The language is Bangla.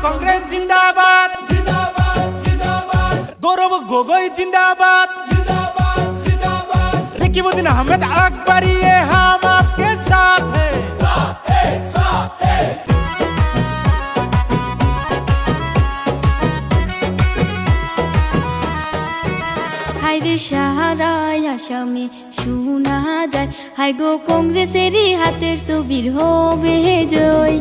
কংগ্রেস জিন্দাবাদ, গৌরব গগৈ জিন্দাবাদ, রকিবউদ্দিন আহমেদ আকবरी ये हम आपके साथ हैं। হায়রে সাহারায় আসামে শোনা যায়, হায় গো কংগ্রেসেরই হাতের ছবির হবে জয়।